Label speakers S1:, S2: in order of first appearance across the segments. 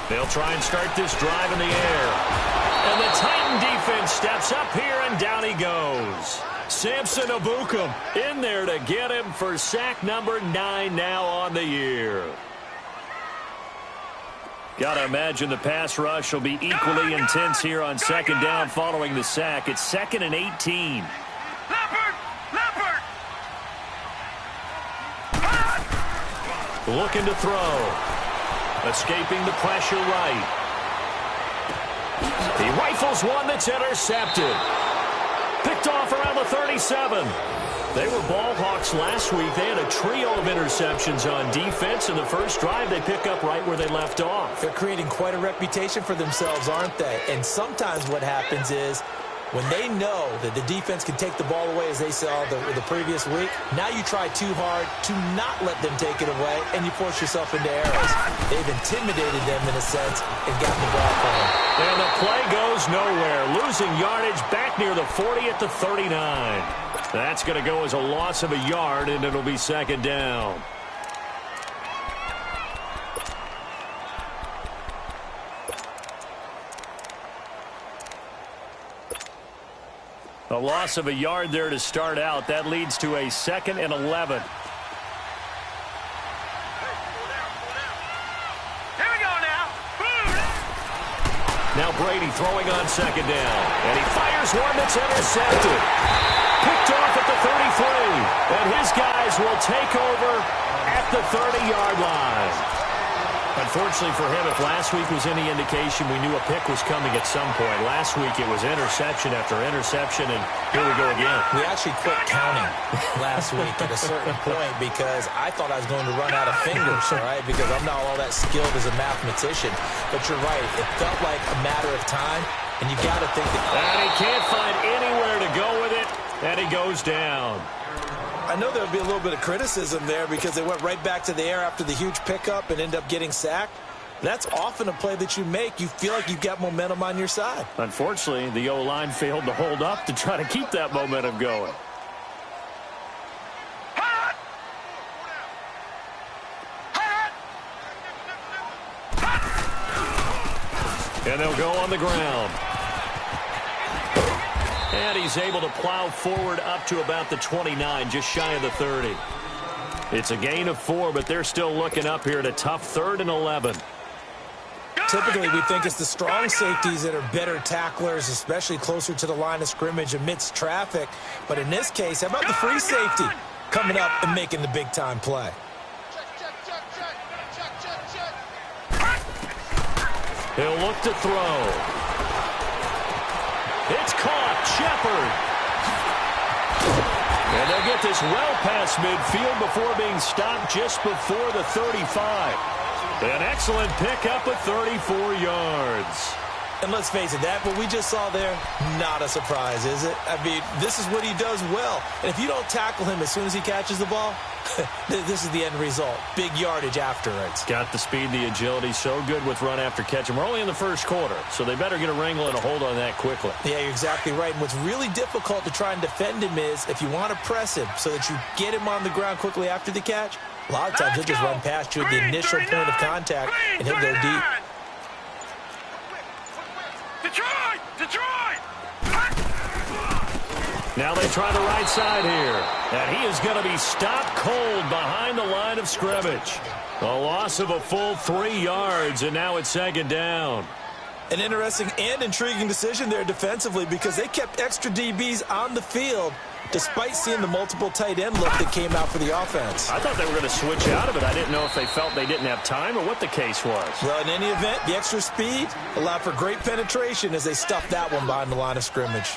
S1: They'll try and start this drive in the air. And the Titan defense steps up here, and down he goes. Samson Abukum in there to get him for sack number 9 now on the year. Got to imagine the pass rush will be equally intense here on second down following the sack. It's 2nd and 18. Looking to throw. Escaping the pressure right. He rifles one that's intercepted. Picked off around the 37. They were ball hawks last week. They had a trio of interceptions on defense. In the first drive, they pick up right where they left off.
S2: They're creating quite a reputation for themselves, aren't they? And sometimes what happens is when they know that the defense can take the ball away, as they saw the previous week, now you try too hard to not let them take it away, and you force yourself into errors. They've intimidated them in a sense and gotten the ball from them.
S1: And the play goes nowhere. Losing yardage back near the 40 at the 39. That's going to go as a loss of a yard, and it'll be second down. A loss of a yard there to start out. That leads to a 2nd and 11.
S3: Here we go now.
S1: Now Brady throwing on second down. And he fires one that's intercepted. Picked off at the 33. And his guys will take over at the 30-yard line. Unfortunately for him, if last week was any indication, we knew a pick was coming at some point. Last week it was interception after interception, and here we go again.
S2: We actually quit counting last week at a certain point because I thought I was going to run out of fingers, all right, because I'm not all that skilled as a mathematician. But you're right. It felt like a matter of time, and you got to think that...
S1: And he can't find anywhere to go with it, and he goes down.
S2: I know there'll be a little bit of criticism there because they went right back to the air after the huge pickup and end up getting sacked. That's often a play that you make. You feel like you've got momentum on your side.
S1: Unfortunately, the O-line failed to hold up to try to keep that momentum going. And they'll go on the ground. And he's able to plow forward up to about the 29, just shy of the 30. It's a gain of 4, but they're still looking up here at a tough 3rd and 11.
S2: Typically, we think it's the strong safeties that are better tacklers, especially closer to the line of scrimmage amidst traffic. But in this case, how about the free safety coming up and making the big-time play?
S1: He'll look to throw. It's caught. Shepard. And they'll get this well past midfield before being stopped just before the 35. An excellent pickup of 34 yards.
S2: And let's face it, that what we just saw there, not a surprise, is it? I mean, this is what he does well. And if you don't tackle him as soon as he catches the ball, this is the end result. Big yardage afterwards.
S1: Got the speed, the agility, so good with run after catch. And we're only in the first quarter, so they better get a wrangle and a hold on that quickly.
S2: Yeah, you're exactly right. And what's really difficult to try and defend him is if you want to press him so that you get him on the ground quickly after the catch, a lot of times he'll just run past you at the initial point of contact, and he'll go deep.
S3: Detroit!
S1: Now they try the right side here. And he is going to be stopped cold behind the line of scrimmage. A loss of a full 3 yards, and now it's second down.
S2: An interesting and intriguing decision there defensively because they kept extra DBs on the field despite seeing the multiple tight end look that came out for the offense.
S1: I thought they were going to switch out of it. I didn't know if they felt they didn't have time or what the case was.
S2: Well, in any event, the extra speed allowed for great penetration as they stuffed that one behind the line of scrimmage.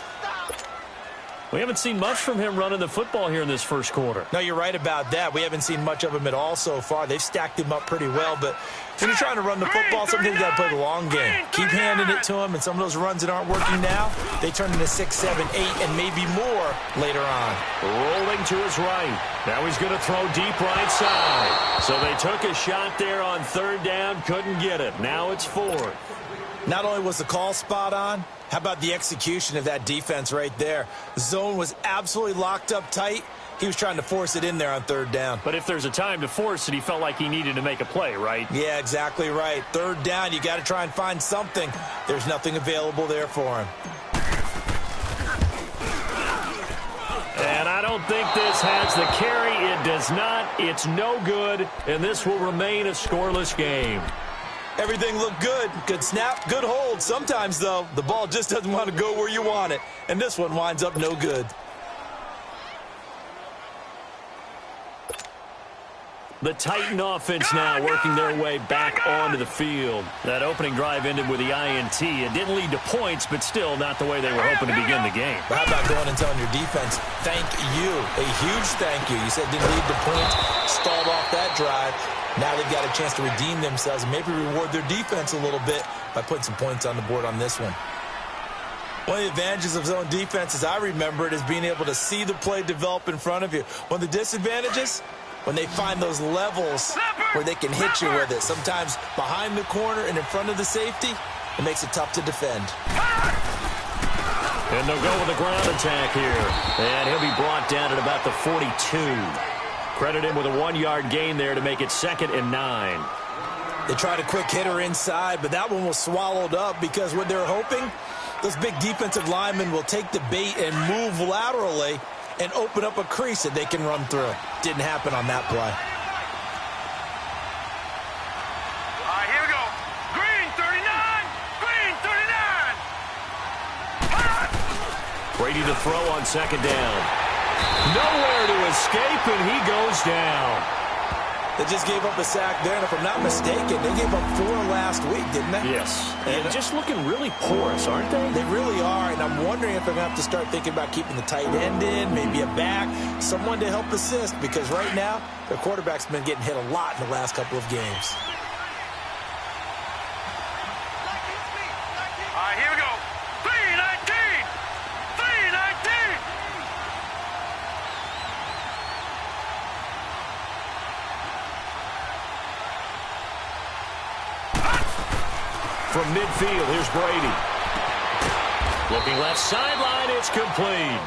S1: We haven't seen much from him running the football here in this first quarter.
S2: No, you're right about that. We haven't seen much of him at all so far. They've stacked him up pretty well, but when you're trying to run the football, sometimes you got to play the long game. Keep handing it to him, and some of those runs that aren't working now, they turn into 6, 7, 8, and maybe more later on.
S1: Rolling to his right. Now he's going to throw deep right side. So they took a shot there on 3rd down, couldn't get it. Now it's 4th.
S2: Not only was the call spot on, how about the execution of that defense right there? The zone was absolutely locked up tight. He was trying to force it in there on third down.
S1: But if there's a time to force it, he felt like he needed to make a play, right?
S2: Yeah, exactly right. Third down, you got to try and find something. There's nothing available there for him.
S1: And I don't think this has the carry. It does not. It's no good, and this will remain a scoreless game.
S2: Everything looked good. Good snap, good hold. Sometimes, though, the ball just doesn't want to go where you want it. And this one winds up no good.
S1: The Titan offense now working their way back onto the field. That opening drive ended with the INT. It didn't lead to points, but still not the way they were hoping to begin the game.
S2: But how about going and telling your defense, thank you, a huge thank you. You said didn't lead to points, stalled off that drive. Now they've got a chance to redeem themselves and maybe reward their defense a little bit by putting some points on the board on this one. One of the advantages of zone defense, as I remember it, is being able to see the play develop in front of you. One of the disadvantages, when they find those levels where they can hit you with it. Sometimes behind the corner and in front of the safety, it makes it tough to defend.
S1: And they'll go with a ground attack here. And he'll be brought down at about the 42. Credit him with a 1-yard gain there to make it 2nd and 9.
S2: They tried a quick hitter inside, but that one was swallowed up because what they're hoping, those big defensive linemen will take the bait and move laterally and open up a crease that they can run through. Didn't happen on that play.
S3: Here we go. Green 39. Green 39.
S1: Brady to throw on 2nd down. Nowhere to escape, and he goes down.
S2: They just gave up a sack there, and if I'm not mistaken, they gave up 4 last week, didn't they?
S1: Yes. And just looking really porous, aren't they?
S2: They really are, and I'm wondering if they're going to have to start thinking about keeping the tight end in, maybe a back, someone to help assist, because right now, their quarterback's been getting hit a lot in the last couple of games.
S3: Here we go. 319. 319.
S1: From midfield, here's Brady. Looking left sideline, it's complete.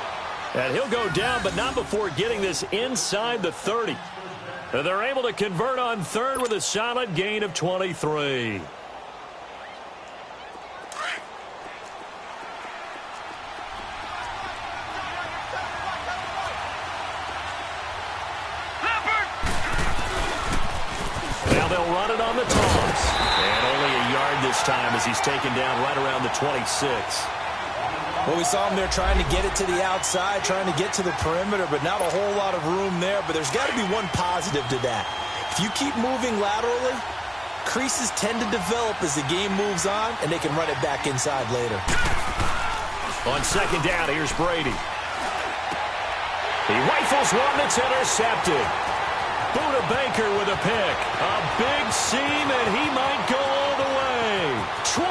S1: And he'll go down, but not before getting this inside the 30. And they're able to convert on 3rd with a solid gain of 23. Now they'll run it on the toss. And only a yard this time as he's taken down right around the 26.
S2: Well, we saw him there trying to get it to the outside, trying to get to the perimeter, but not a whole lot of room there. But there's got to be one positive to that. If you keep moving laterally, creases tend to develop as the game moves on, and they can run it back inside later.
S1: On 2nd down, here's Brady. He rifles one that's intercepted. Buda Baker with a pick. A big seam, and he might go all the way. 20.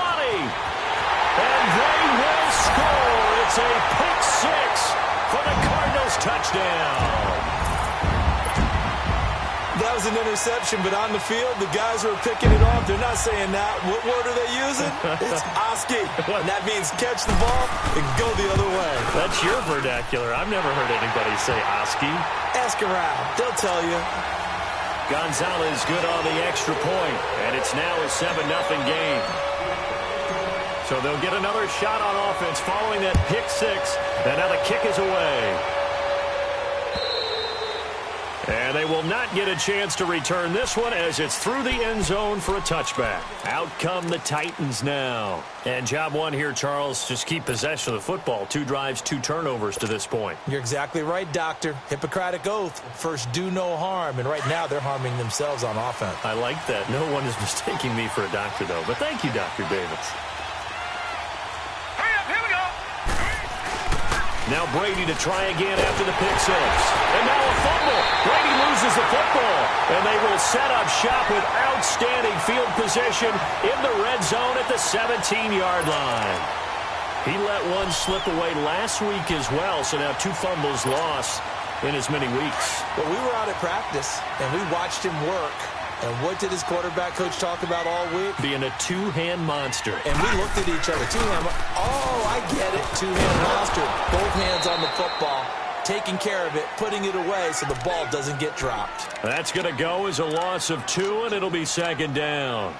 S1: And they will score. It's a pick 6 for the Cardinals touchdown.
S2: That was an interception, but on the field, the guys who are picking it off, they're not saying that. What word are they using? It's Oski. And that means catch the ball and go the other way.
S1: That's your vernacular. I've never heard anybody say Oski.
S2: Ask around. They'll tell you.
S1: Gonzalez good on the extra point, and it's now a 7-0 game. So they'll get another shot on offense following that pick 6, and now the kick is away. And they will not get a chance to return this one as it's through the end zone for a touchback. Out come the Titans now. And job one here, Charles, just keep possession of the football. 2 drives, 2 turnovers to this point.
S2: You're exactly right, Doctor. Hippocratic oath. First, do no harm. And right now, they're harming themselves on offense.
S1: I like that. No one is mistaking me for a doctor, though. But thank you, Dr. Davis. Now Brady to try again after the pick 6. And now a fumble. Brady loses the football. And they will set up shop with outstanding field position in the red zone at the 17-yard line. He let one slip away last week as well, so now 2 fumbles lost in as many weeks.
S2: Well, we were out at practice, and we watched him work. And what did his quarterback coach talk about all week?
S1: Being a two-hand monster.
S2: And we looked at each other. Two-hand. Oh, I get it. Two-hand monster. Both hands on the football, taking care of it, putting it away so the ball doesn't get dropped.
S1: That's going to go as a loss of 2, and it'll be second down.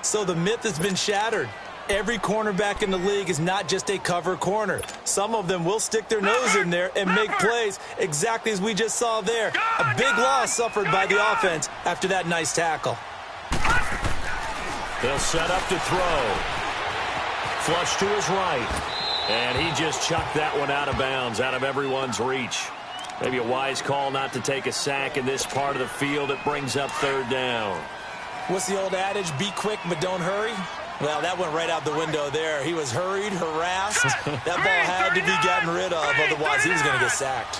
S2: So the myth has been shattered. Every cornerback in the league is not just a cover corner. Some of them will stick their nose in there and make plays exactly as we just saw there. A big loss suffered by the offense after that nice tackle.
S1: They'll set up to throw. Flush to his right. And he just chucked that one out of bounds, out of everyone's reach. Maybe a wise call not to take a sack in this part of the field. It brings up third down.
S2: What's the old adage? Be quick, but don't hurry. Well, that went right out the window there. He was hurried, harassed. That ball had to be gotten rid of, otherwise he was going to get sacked.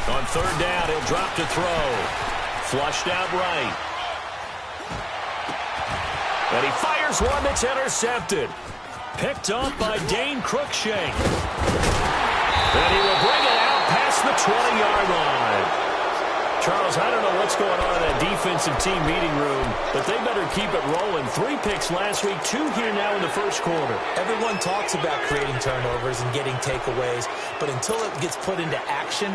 S1: On third down, he'll drop to throw. Flushed out right. And he fires one that's intercepted. Picked off by Dane Cruikshank. And he will bring it out past the 20-yard line. Charles, I don't know what's going on in that defensive team meeting room, but they better keep it rolling. 3 picks last week, 2 here now in the first quarter.
S2: Everyone talks about creating turnovers and getting takeaways, but until it gets put into action,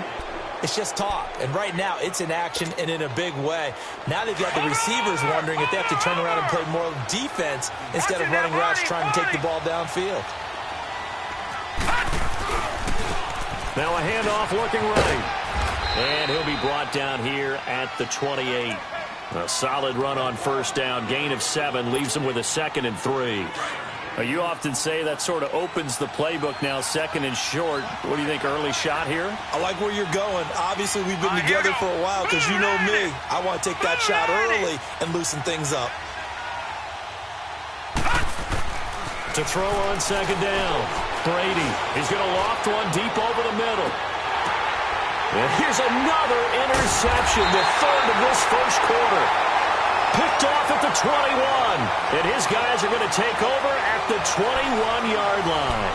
S2: it's just talk. And right now, it's in action and in a big way. Now they've got the receivers wondering if they have to turn around and play more defense instead of running routes trying to take the ball downfield.
S1: Now a handoff looking right. And he'll be brought down here at the 28. A solid run on first down. Gain of 7 leaves him with a 2nd and 3. You often say that sort of opens the playbook now, 2nd and short. What do you think, early shot here?
S2: I like where you're going. Obviously, we've been together for a while because you know me. I want to take that shot early and loosen things up.
S1: To throw on 2nd down. Brady. He's going to loft one deep over the middle. And here's another interception, the 3rd of this first quarter. Picked off at the 21. And his guys are going to take over at the 21-yard line.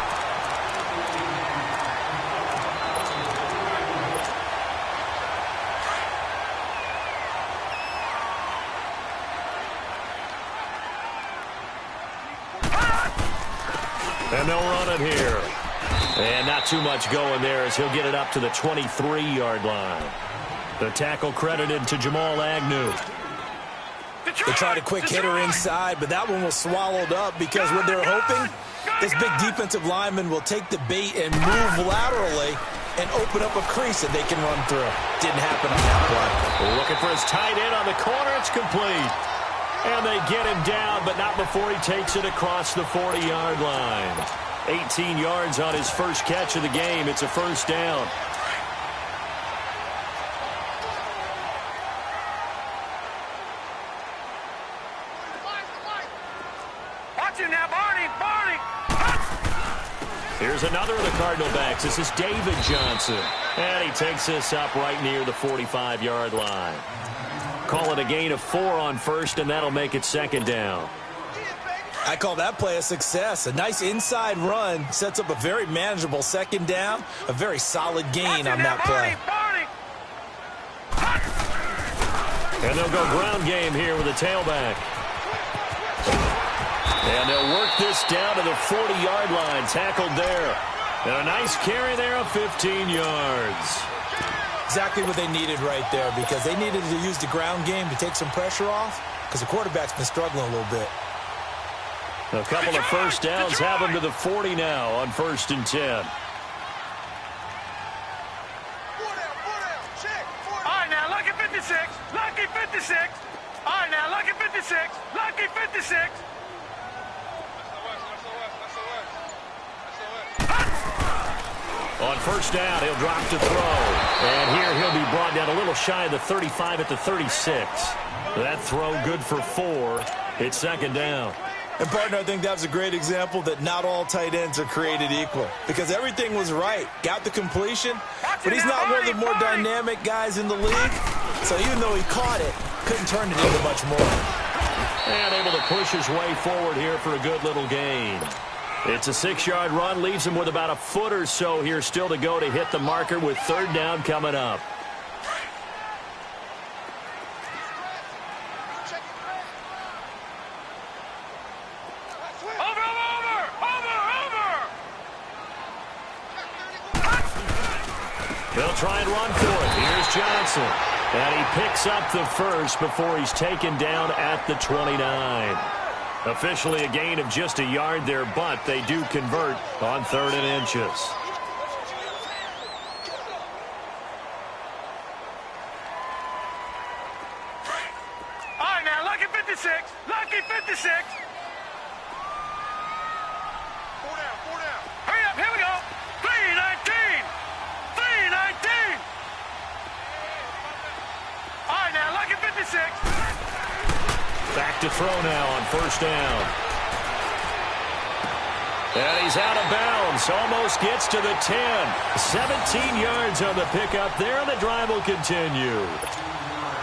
S1: And they'll run it here. And not too much going there as he'll get it up to the 23-yard line. The tackle credited to Jamal Agnew.
S2: They tried a quick hitter inside, but that one was swallowed up because what they're hoping, this big defensive lineman will take the bait and move laterally and open up a crease that they can run through. Didn't happen on that play.
S1: Looking for his tight end on the corner. It's complete. And they get him down, but not before he takes it across the 40-yard line. 18 yards on his first catch of the game. It's a first down.
S3: Watch him now, Barney!
S1: Here's another of the Cardinal backs. This is David Johnson. And he takes this up right near the 45-yard line. Call it a gain of 4 on first, and that'll make it second down.
S2: I call that play a success. A nice inside run sets up a very manageable second down. A very solid gain on that play.
S1: And they'll go ground game here with a tailback. And they'll work this down to the 40-yard line. Tackled there. And a nice carry there of 15 yards.
S2: Exactly what they needed right there because they needed to use the ground game to take some pressure off because the quarterback's been struggling a little bit.
S1: A couple of first downs have him to the 40 now on 1st and 10.
S3: All right, now, lucky 56. Lucky 56. All right, now, lucky 56. Lucky 56.
S1: On first down, he'll drop to throw. And here he'll be brought down a little shy of the 35 at the 36. That throw good for 4. It's second down.
S2: And, partner, I think that was a great example that not all tight ends are created equal because everything was right. Got the completion, but he's not one of the more dynamic guys in the league. So even though he caught it, couldn't turn it into much more.
S1: And able to push his way forward here for a good little gain. It's a 6-yard run, leaves him with about a foot or so here still to go to hit the marker with third down coming up. They'll try and run for it. Here's Johnson. And he picks up the first before he's taken down at the 29. Officially a gain of just a yard there, but they do convert on 3rd and inches.
S3: All right, now, lucky 56. Lucky 56. 4 down, 4 down. Hurry up, here we go. 319. 319. All right, now, lucky 56.
S1: Back to throw now on 1st down. And he's out of bounds. Almost gets to the 10. 17 yards on the pickup there, and the drive will continue.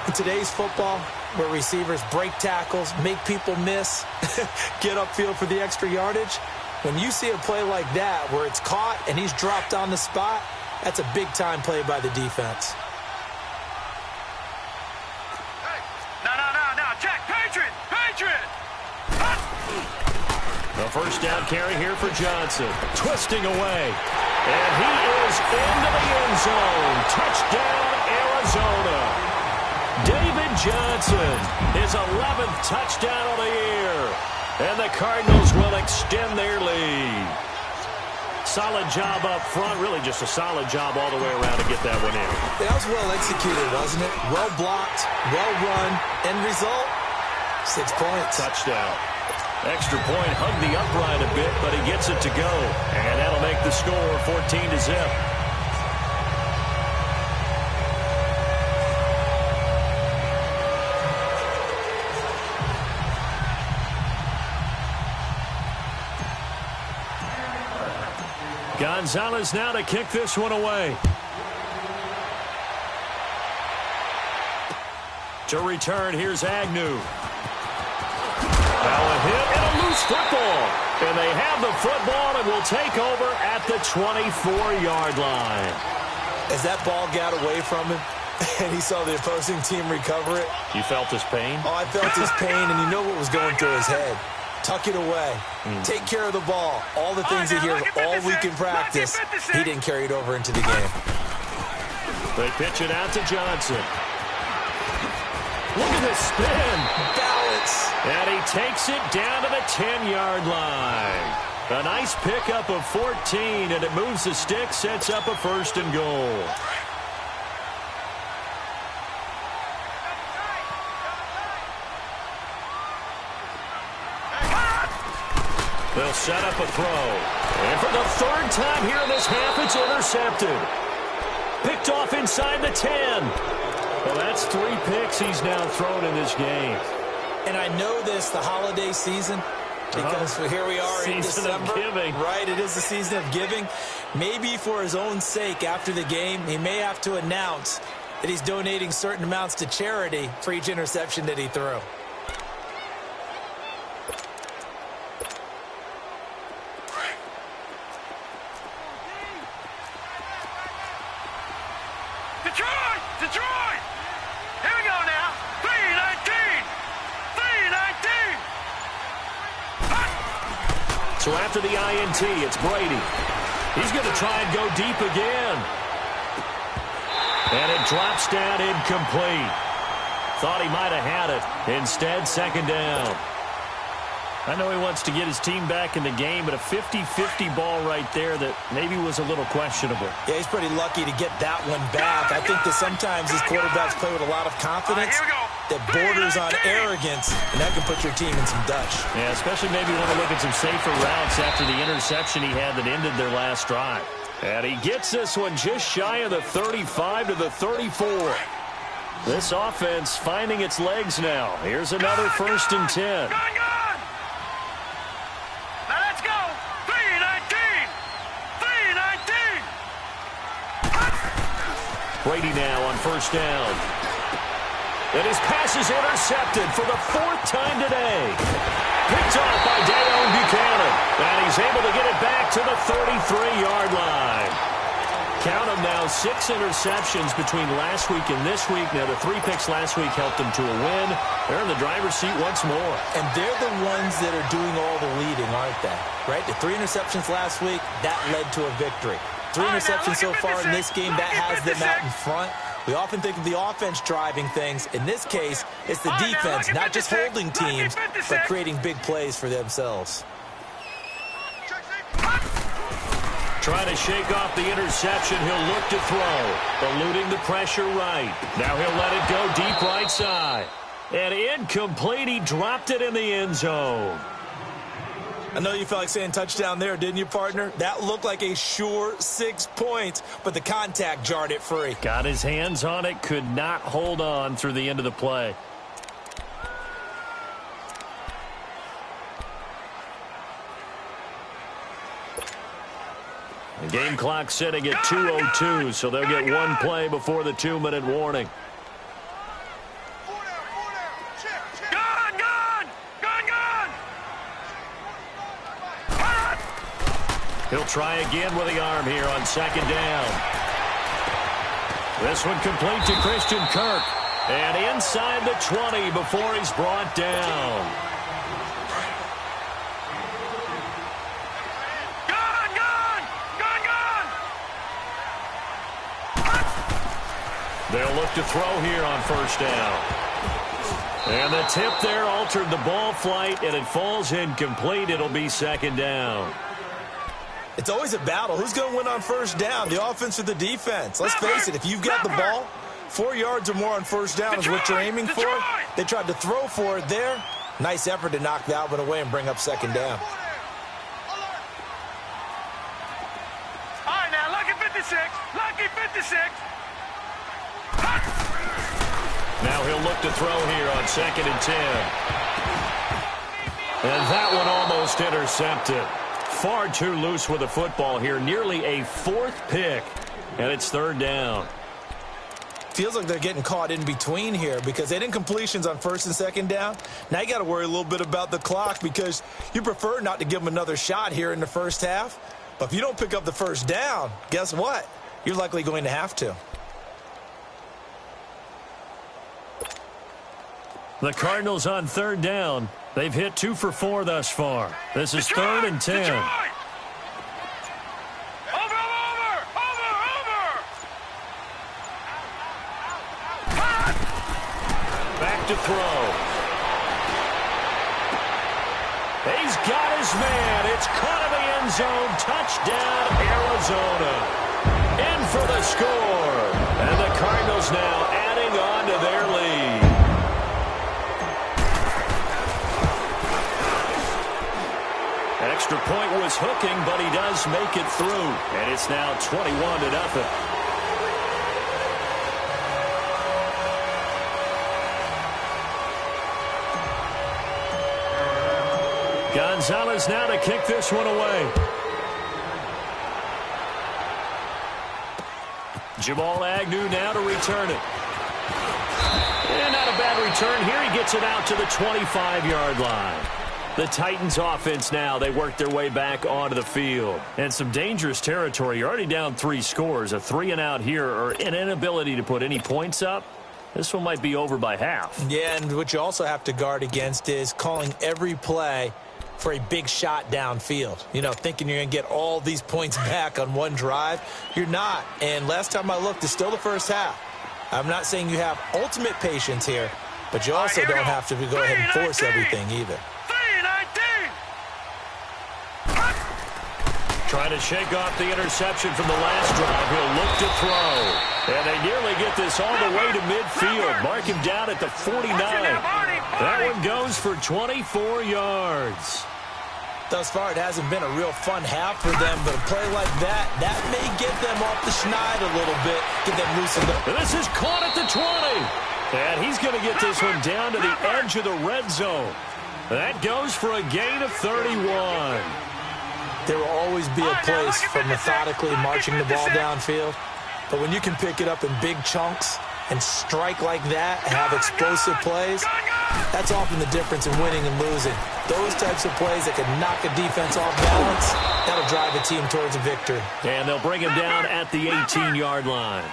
S2: In today's football, where receivers break tackles, make people miss, get upfield for the extra yardage, when you see a play like that where it's caught and he's dropped on the spot, that's a big-time play by the defense.
S3: No, check. Patriot.
S1: The 1st down carry here for Johnson. Twisting away. And he is into the end zone. Touchdown, Arizona. David Johnson, his 11th touchdown of the year. And the Cardinals will extend their lead. Solid job up front. Really just a solid job all the way around to get that one in.
S2: That was well executed, wasn't it? Well blocked, well run. End result, 6 points.
S1: Touchdown. Extra point, hugged the upright a bit, but he gets it to go. And that'll make the score 14-0. Gonzalez now to kick this one away. To return, here's Agnew. Now a hit and a loose football. And they have the football and will take over at the 24-yard line.
S2: As that ball got away from him and he saw the opposing team recover it.
S1: You felt his pain?
S2: Oh, I felt his pain, and you know what was going through his head. Tuck it away. Take care of the ball. All the things he hears all week in practice, he didn't carry it over into the game.
S1: They pitch it out to Johnson. Look at this spin.
S2: Balance.
S1: And he takes it down to the 10-yard line. A nice pickup of 14, and it moves the stick, sets up a 1st and goal. They'll set up a throw. And for the 3rd time here in this half, it's intercepted. Picked off inside the 10. Well, that's 3 picks he's now thrown in this game.
S2: And I know this, the holiday season, because here we are in December.
S1: Season of giving.
S2: Right, it is the season of giving. Maybe for his own sake, after the game, he may have to announce that he's donating certain amounts to charity for each interception that he threw.
S3: Detroit! Here we go now. 319! 319!
S1: So after the INT, it's Brady. He's going to try and go deep again. And it drops down incomplete. Thought he might have had it. Instead, 2nd down. I know he wants to get his team back in the game, but a 50-50 ball right there that maybe was a little questionable.
S2: Yeah, he's pretty lucky to get that one back. I think that sometimes these quarterbacks play with a lot of confidence that borders on arrogance, and that can put your team in some Dutch.
S1: Yeah, especially maybe want to look at some safer routes after the interception he had that ended their last drive. And he gets this one just shy of the 35 to the 34. This offense finding its legs now. Here's another 1st and 10. Brady now on 1st down. And his pass is intercepted for the 4th time today. Picked off by Dayon Buchanan. And he's able to get it back to the 33-yard line. Count them now, 6 interceptions between last week and this week. Now, the 3 picks last week helped them to a win. They're in the driver's seat once more.
S2: And they're the ones that are doing all the leading, aren't they? Right? The 3 interceptions last week, that led to a victory. 3 interceptions so far in this game. That has them out in front. We often think of the offense driving things. In this case, it's the defense, not just holding teams, but creating big plays for themselves.
S1: Trying to shake off the interception. He'll look to throw. Eluding the pressure right. Now he'll let it go deep right side. And incomplete. He dropped it in the end zone.
S2: I know you felt like saying touchdown there, didn't you, partner? That looked like a sure 6 points, but the contact jarred it free.
S1: Got his hands on it, could not hold on through the end of the play. The game clock sitting at 2:02, so they'll get one play before the 2-minute warning. He'll try again with the arm here on 2nd down. This one complete to Christian Kirk. And inside the 20 before he's brought down. They'll look to throw here on 1st down. And the tip there altered the ball flight, and it falls incomplete. It'll be 2nd down.
S2: It's always a battle. Who's going to win on 1st down, the offense or the defense? Let's face it, if you've got the ball, 4 yards or more on 1st down is what you're aiming for. They tried to throw for it there. Nice effort to knock that one away and bring up 2nd down.
S3: All right, now, lucky 56. Lucky 56.
S1: Now he'll look to throw here on 2nd and 10. And that one almost intercepted. Far too loose with the football here. Nearly a 4th pick. And it's 3rd down.
S2: Feels like they're getting caught in between here because they didn't completions on 1st and 2nd down. Now you got to worry a little bit about the clock because you prefer not to give them another shot here in the 1st half. But if you don't pick up the 1st down, guess what? You're likely going to have to.
S1: The Cardinals on 3rd down. They've hit 2 for 4 thus far. This is 3rd and 10.
S3: Over.
S1: Back to throw. He's got his man. It's caught in the end zone. Touchdown, Arizona. In for the score. And the Cardinals now adding on to their lead. Extra point was hooking, but he does make it through. And it's now 21-0. Gonzalez now to kick this one away. Jamal Agnew now to return it. And not a bad return here. He gets it out to the 25-yard line. The Titans offense now, they work their way back onto the field. And some dangerous territory. You're already down 3 scores. A 3-and-out here or an inability to put any points up. This one might be over by half.
S2: Yeah, and what you also have to guard against is calling every play for a big shot downfield. You know, thinking you're going to get all these points back on one drive. You're not. And last time I looked, it's still the 1st half. I'm not saying you have ultimate patience here, but you also don't have to go ahead and force everything either.
S1: Trying to shake off the interception from the last drive. He'll look to throw. And they nearly get this all the way to midfield. Mark him down at the 49. That one goes for 24 yards.
S2: Thus far, it hasn't been a real fun half for them, but a play like that may get them off the schneid a little bit, get them loosened up.
S1: And this is caught at the 20. And he's going to get this one down to the edge of the red zone. That goes for a gain of 31.
S2: There will always be a place for methodically marching the ball downfield. But when you can pick it up in big chunks and strike like that and have explosive plays, that's often the difference in winning and losing. Those types of plays that can knock a defense off balance, that'll drive a team towards a victory.
S1: And they'll bring him down at the 18-yard line.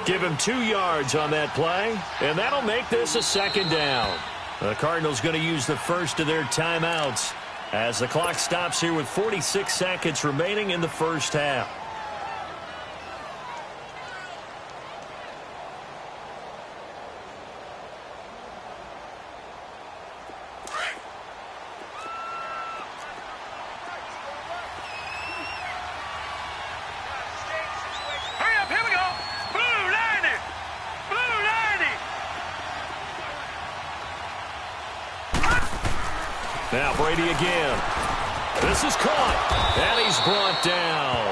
S1: Give him 2 yards on that play, and that'll make this a 2nd down. The Cardinals going to use the first of their timeouts as the clock stops here with 46 seconds remaining in the 1st half. Now Brady again. This is caught, and he's brought down.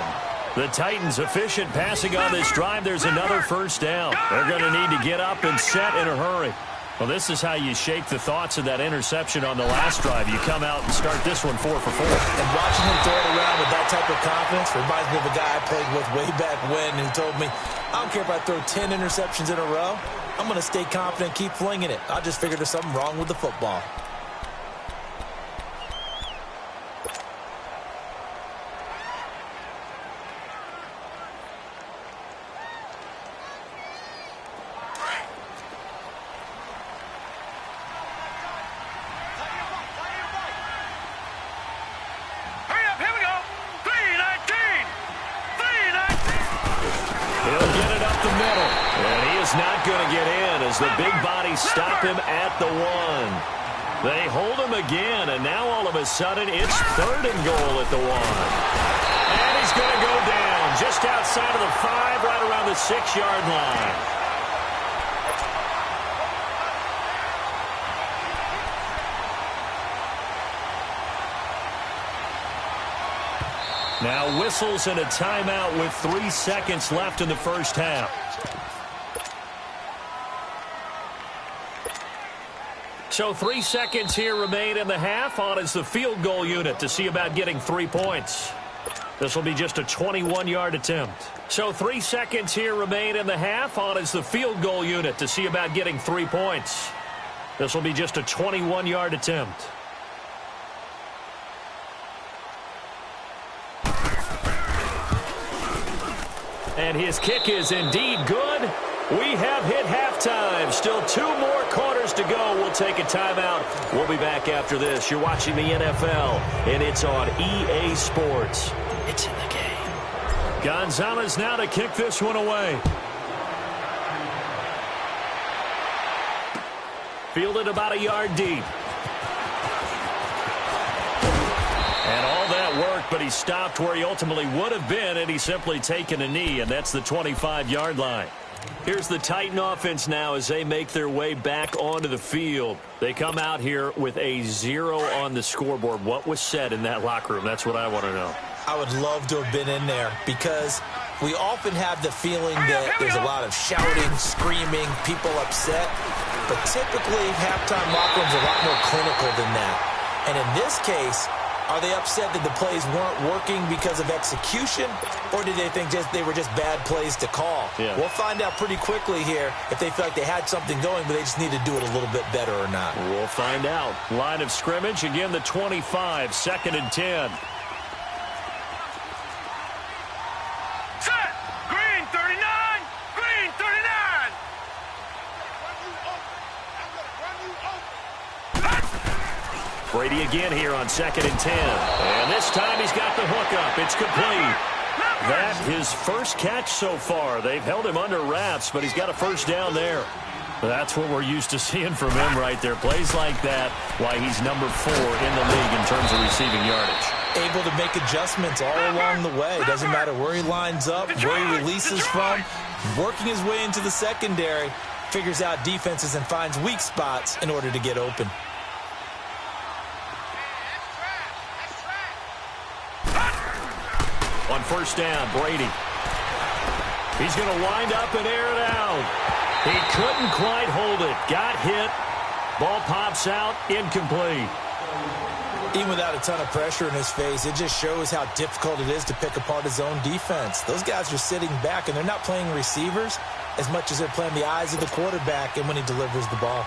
S1: The Titans efficient passing on this drive. There's another first down. They're going to need to get up and set in a hurry. Well, this is how you shake the thoughts of that interception on the last drive. You come out and start this one 4 for 4.
S2: And watching him throw it around with that type of confidence reminds me of a guy I played with way back when who told me, I don't care if I throw 10 interceptions in a row. I'm going to stay confident, keep flinging it. I just figured there's something wrong with the football.
S1: The big bodies stop him at the 1. They hold him again, and now all of a sudden it's 3rd and goal at the 1. And he's going to go down just outside of the 5, right around the 6-yard line. Now whistles and a timeout with 3 seconds left in the first half. So 3 seconds here remain in the half. On is the field goal unit to see about getting 3 points. This will be just a 21-yard attempt. So 3 seconds here remain in the half. On is the field goal unit to see about getting 3 points. This will be just a 21-yard attempt. And his kick is indeed good. We have hit halftime. Still 2 more quarters to go. We'll take a timeout. We'll be back after this. You're watching the NFL, and it's on EA Sports. It's in the game. Gonzalez now to kick this one away. Fielded about a yard deep. And all that worked, but he stopped where he ultimately would have been, and he's simply taken a knee, and that's the 25-yard line. Here's the Titan offense now as they make their way back onto the field. They come out here with a 0 on the scoreboard. What was said in that locker room? That's what I want to know.
S2: I would love to have been in there because we often have the feeling that there's a lot of shouting, screaming, people upset. But typically, halftime locker rooms are a lot more clinical than that. And in this case, are they upset that the plays weren't working because of execution, or did they think they were just bad plays to call?
S1: Yeah.
S2: We'll find out pretty quickly here if they feel like they had something going, but they just need to do it a little bit better or not.
S1: We'll find out. Line of scrimmage, again, the 25, 2nd and 10.
S3: Set! Green 39! Green 39!
S1: Brady again here on 2nd and 10. And this time he's got the hook up. It's complete. That his first catch so far. They've held him under wraps, but he's got a first down there. That's what we're used to seeing from him right there. Plays like that, why he's number 4 in the league in terms of receiving yardage.
S2: Able to make adjustments all along the way. Doesn't matter where he lines up, where he releases from. Working his way into the secondary, figures out defenses and finds weak spots in order to get open.
S1: On first down, Brady. He's going to wind up and air it out. He couldn't quite hold it. Got hit. Ball pops out. Incomplete.
S2: Even without a ton of pressure in his face, it just shows how difficult it is to pick apart his own defense. Those guys are sitting back, and they're not playing receivers as much as they're playing the eyes of the quarterback and when he delivers the ball.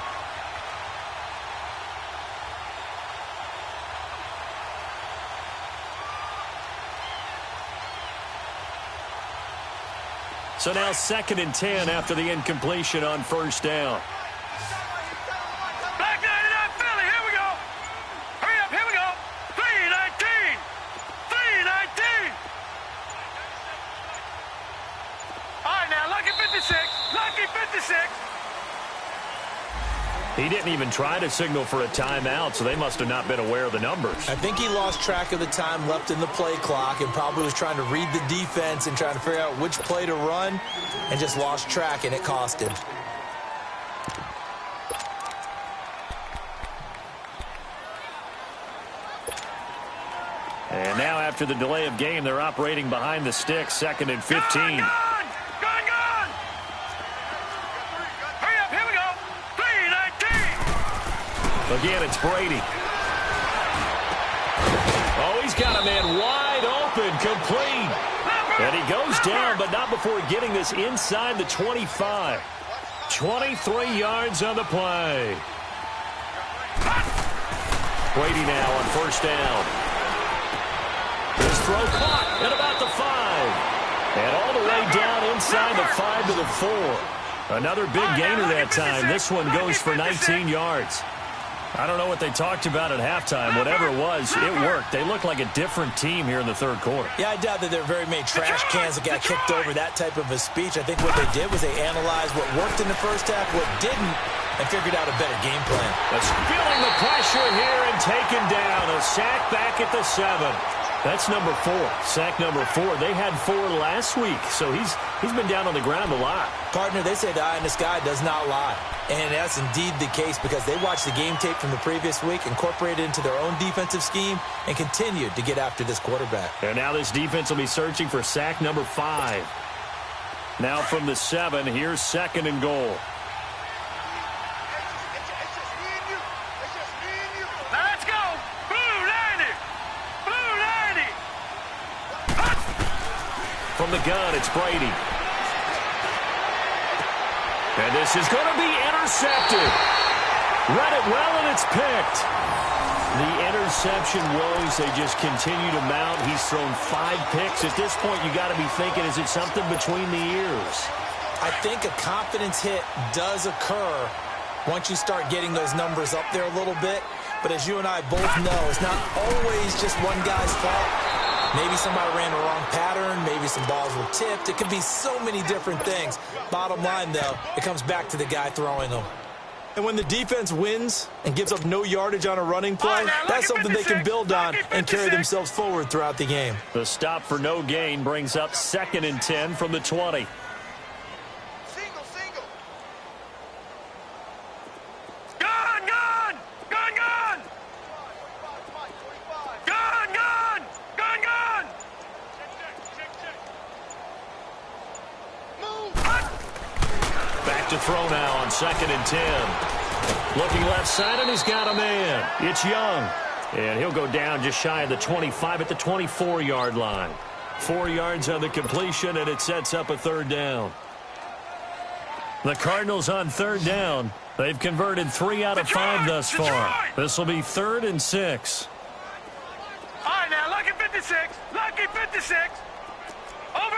S1: So now 2nd and 10 after the incompletion on first down.
S3: Black 99 Philly, here we go. Hurry up, here we go. 319. 319. All right, now, lucky 56. Lucky 56.
S1: He didn't even try to signal for a timeout, so they must have not been aware of the numbers.
S2: I think he lost track of the time left in the play clock and probably was trying to read the defense and trying to figure out which play to run and just lost track, and it cost him.
S1: And now after the delay of game, they're operating behind the sticks, 2nd and 15.
S3: Gone! Hurry up, here we go. 3-19.
S1: Again, it's Brady. Oh, he's got a man wide open, complete. And he goes down, but not before getting this inside the 25. 23 yards on the play. Brady now on 1st down. His throw caught at about the 5. And all the way down inside the 5 to the 4. Another big gainer that time. This one goes for 19 yards. I don't know what they talked about at halftime. Whatever it was, it worked. They look like a different team here in the 3rd quarter.
S2: Yeah, I doubt that there are very many trash cans that got kicked over that type of a speech. I think what they did was they analyzed what worked in the first half, what didn't, and figured out a better game plan.
S1: That's feeling the pressure here and taken down. A sack back at the 7. That's number 4. Sack number 4. They had 4 last week, so he's been down on the ground a lot.
S2: Partner, they say the eye in the sky does not lie. And that's indeed the case because they watched the game tape from the previous week, incorporated it into their own defensive scheme, and continued to get after this quarterback.
S1: And now this defense will be searching for sack number 5. Now from the 7, here's 2nd and goal.
S3: Let's go. Blue 90. Blue 90.
S1: From the gun, it's Brady. And this is going to be intercepted. Read it well, and it's picked. The interception woes, they just continue to mount. He's thrown 5 picks. At this point, you got to be thinking, is it something between the ears?
S2: I think a confidence hit does occur once you start getting those numbers up there a little bit. But as you and I both know, it's not always just one guy's fault. Maybe somebody ran the wrong pattern. Maybe some balls were tipped. It could be so many different things. Bottom line, though, it comes back to the guy throwing them. And when the defense wins and gives up no yardage on a running play, that's something they can build on and carry themselves forward throughout the game.
S1: The stop for no gain brings up 2nd and 10 from the 20. To throw now on 2nd and 10. Looking left side, and he's got a man. It's Young. And he'll go down just shy of the 25 at the 24-yard line. 4 yards on the completion, and it sets up a 3rd down. The Cardinals on 3rd down. They've converted 3 out of 5 thus far. This will be 3rd and 6.
S3: All right, now, lucky 56. Lucky 56. Over.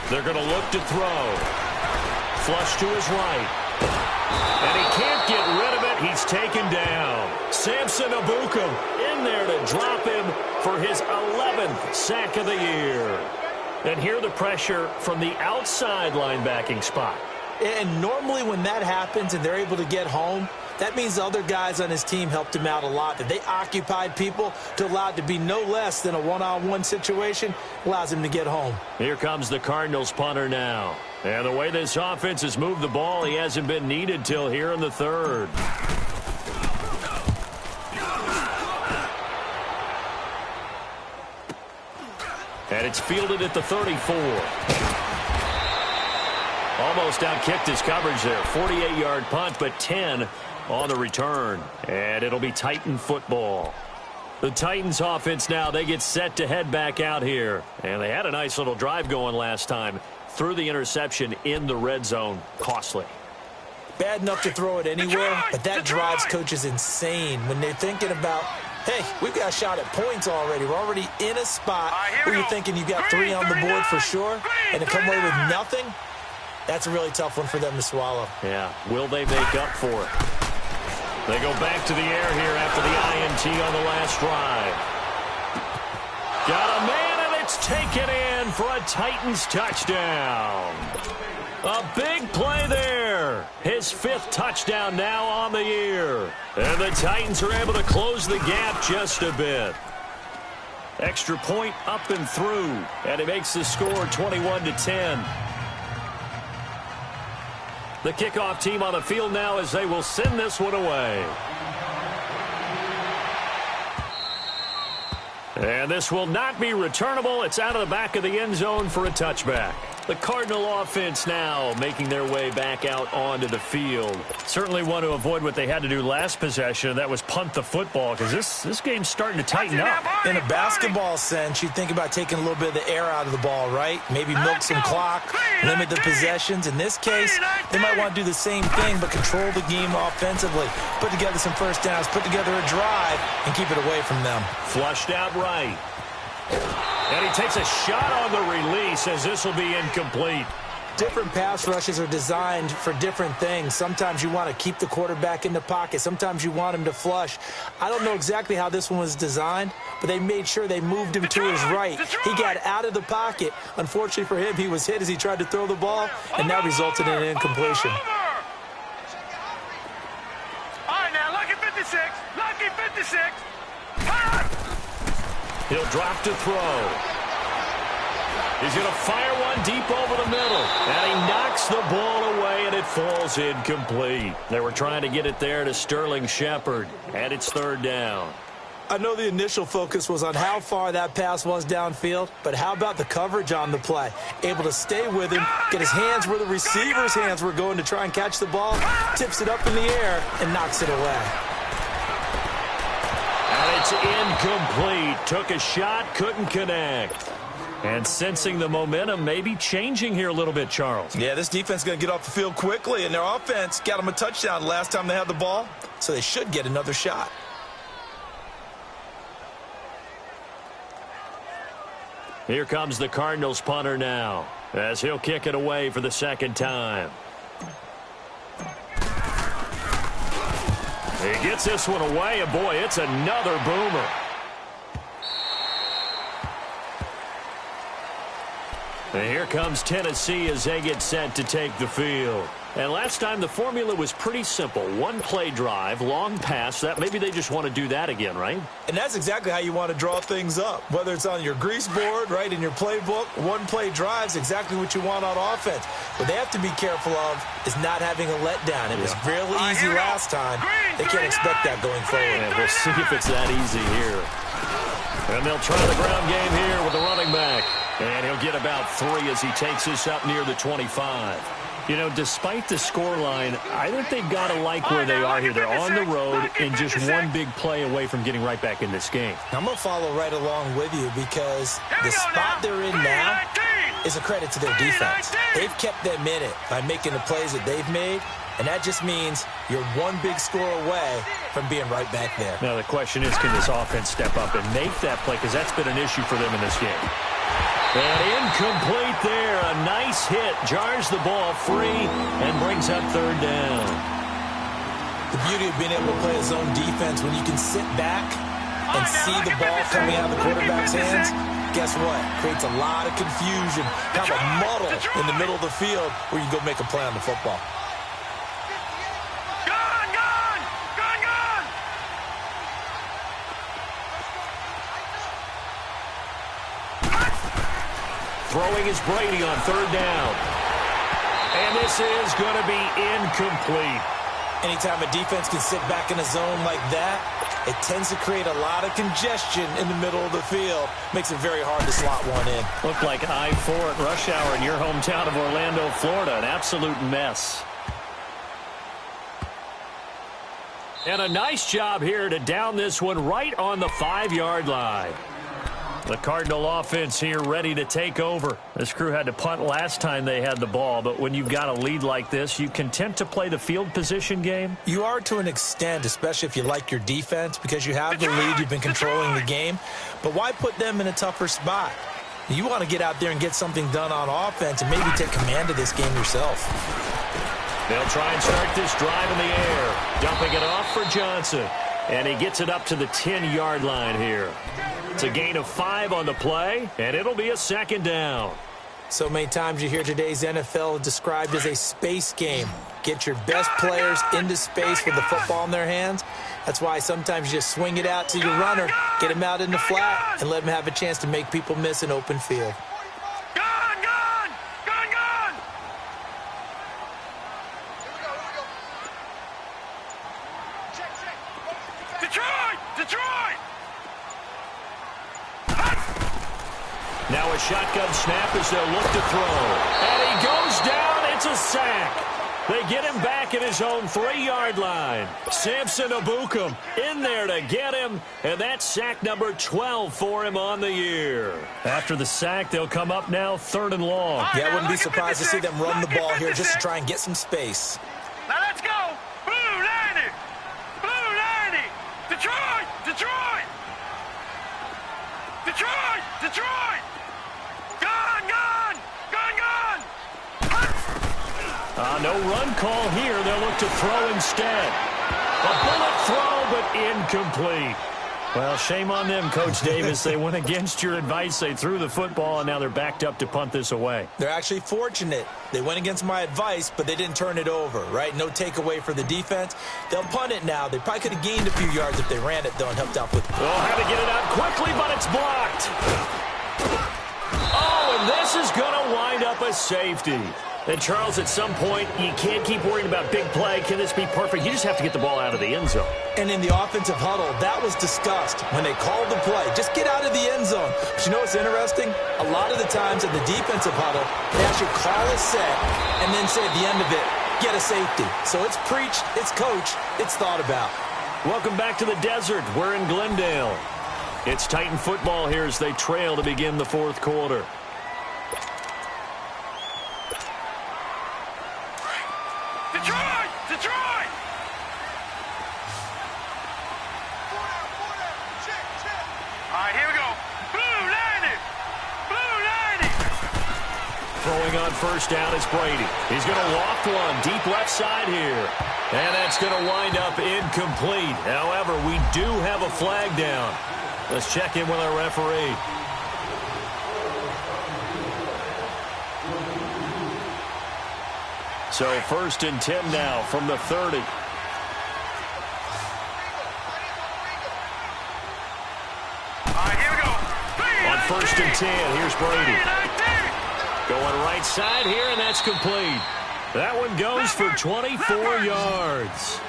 S1: They're going to look to throw. Flush to his right. And he can't get rid of it. He's taken down. Samson Abukum in there to drop him for his 11th sack of the year. And here the pressure from the outside linebacking spot.
S2: And normally when that happens and they're able to get home, that means the other guys on his team helped him out a lot. That they occupied people to allow it to be no less than a one-on-one situation allows him to get home.
S1: Here comes the Cardinals punter now. And the way this offense has moved the ball, he hasn't been needed till here in the 3rd. And it's fielded at the 34. Almost outkicked his coverage there. 48-yard punt, but 10 on the return. And it'll be Titan football. The Titans offense now, they get set to head back out here. And they had a nice little drive going last time. Threw the interception in the red zone. Costly.
S2: Bad enough to throw it anywhere, but that drives coaches insane when they're thinking about, hey, we've got a shot at points already. We're already in a spot where you're thinking you've got 3 on the board for sure, and to come away with nothing, that's a really tough one for them to swallow.
S1: Yeah, will they make up for it? They go back to the air here after the INT on the last drive. Got a man, and it's taken in for a Titans touchdown. A big play there. His 5th touchdown now on the year. And the Titans are able to close the gap just a bit. Extra point up and through. And it makes the score 21-10. The kickoff team on the field now as they will send this one away. And this will not be returnable. It's out of the back of the end zone for a touchback. The Cardinal offense now making their way back out onto the field. Certainly want to avoid what they had to do last possession. That was punt the football, because this game's starting to tighten up.
S2: In a basketball sense, you think about taking a little bit of the air out of the ball, right? Maybe milk some clock, limit the possessions. In this case, they might want to do the same thing, but control the game offensively. Put together some first downs, put together a drive, and keep it away from them.
S1: Flushed out right. And he takes a shot on the release as this will be incomplete.
S2: Different pass rushes are designed for different things. Sometimes you want to keep the quarterback in the pocket. Sometimes you want him to flush. I don't know exactly how this one was designed, but they made sure they moved him to his right. He got out of the pocket. Unfortunately for him, he was hit as he tried to throw the ball, and that resulted in an incompletion.
S3: All right, now, lucky 56. Lucky 56.
S1: He'll drop to throw. He's going to fire one deep over the middle. And he knocks the ball away, and it falls incomplete. They were trying to get it there to Sterling Shepard, and it's third down.
S2: I know the initial focus was on how far that pass was downfield, but how about the coverage on the play? Able to stay with him, get his hands where the receiver's hands were going to try and catch the ball, tips it up in the air, and knocks it away.
S1: And it's incomplete. Took a shot, couldn't connect. And sensing the momentum maybe changing here a little bit, Charles.
S2: Yeah, this defense is going to get off the field quickly, and their offense got them a touchdown last time they had the ball, so they should get another shot.
S1: Here comes the Cardinals punter now, as he'll kick it away for the second time. He gets this one away, and boy, it's another boomer. And here comes Tennessee as they get set to take the field. And last time the formula was pretty simple. One play drive, long pass. That maybe they just want to do that again, right?
S2: And that's exactly how you want to draw things up. Whether it's on your grease board, right, in your playbook, one play drive's exactly what you want on offense. What they have to be careful of is not having a letdown. It was really easy last time. They can't expect that going forward.
S1: And we'll see if it's that easy here. And they'll try the ground game here with the running back. And he'll get about 3 as he takes this up near the 25. You know, despite the scoreline, I think they've got to like where they are here. They're on the road and just one big play away from getting right back in this game.
S2: I'm going to follow right along with you because the spot they're in now is a credit to their defense. They've kept them in it by making the plays that they've made, and that just means you're one big score away from being right back there.
S1: Now the question is, can this offense step up and make that play? Because that's been an issue for them in this game. And incomplete there. A nice hit. Jars the ball free and brings up third down.
S2: The beauty of being able to play a zone defense, when you can sit back and see the ball coming out of the quarterback's hands, guess what? Creates a lot of confusion. Have a muddle in the middle of the field where you go make a play on the football.
S1: Throwing is Brady on third down. And this is going to be incomplete.
S2: Anytime a defense can sit back in a zone like that, it tends to create a lot of congestion in the middle of the field. Makes it very hard to slot one in.
S1: Looked like I-4 at rush hour in your hometown of Orlando, Florida. An absolute mess. And a nice job here to down this one right on the 5-yard line. The Cardinal offense here ready to take over. This crew had to punt last time they had the ball, but when you've got a lead like this, you content to play the field position game?
S2: You are to an extent, especially if you like your defense, because you have the lead, you've been controlling the game. But why put them in a tougher spot? You want to get out there and get something done on offense and maybe take command of this game yourself.
S1: They'll try and start this drive in the air. Dumping it off for Johnson. And he gets it up to the 10-yard line here. It's a gain of 5 on the play, and it'll be a second down.
S2: So many times you hear today's NFL described as a space game. Get your best players into space with the football in their hands. That's why sometimes you just swing it out to your runner, get him out in the flat, and let him have a chance to make people miss an open field.
S1: Now a shotgun snap as they'll look to throw. And he goes down. It's a sack. They get him back at his own 3-yard line. Samson Abukum in there to get him, and that's sack number 12 for him on the year. After the sack, they'll come up now 3rd and long.
S2: Yeah, I wouldn't be surprised to see them run the ball here just to try and get some space.
S3: Now let's go. Blue 90. Blue 90. Detroit. Detroit. Detroit. Detroit. Gone, gone. Gone, gone.
S1: No run call here. They'll look to throw instead. A bullet throw, but incomplete. Well, shame on them, Coach Davis. They went against your advice. They threw the football, and now they're backed up to punt this away.
S2: They're actually fortunate. They went against my advice, but they didn't turn it over, right? No takeaway for the defense. They'll punt it now. They probably could have gained a few yards if they ran it, though, and helped out with it.
S1: They'll have to get it out quickly, but it's blocked. Oh, and this is going to wind up a safety. And, Charles, at some point, you can't keep worrying about big play. Can this be perfect? You just have to get the ball out of the end zone.
S2: And in the offensive huddle, that was discussed when they called the play. Just get out of the end zone. But you know what's interesting? A lot of the times in the defensive huddle, they actually call a set and then say at the end of it, get a safety. So it's preached, it's coached, it's thought about.
S1: Welcome back to the desert. We're in Glendale. It's Titan football here as they trail to begin the 4th quarter.
S3: Detroit! Detroit! All right, here we go. Blue 90! Blue 90!
S1: Throwing on first down is Brady. He's going to loft one deep left side here. And that's going to wind up incomplete. However, we do have a flag down. Let's check in with our referee. So 1st and 10 now from the 30.
S3: All right, here we go.
S1: On 1st and 10, here's Brady. Going right side here, and that's complete. That one goes for 24 yards.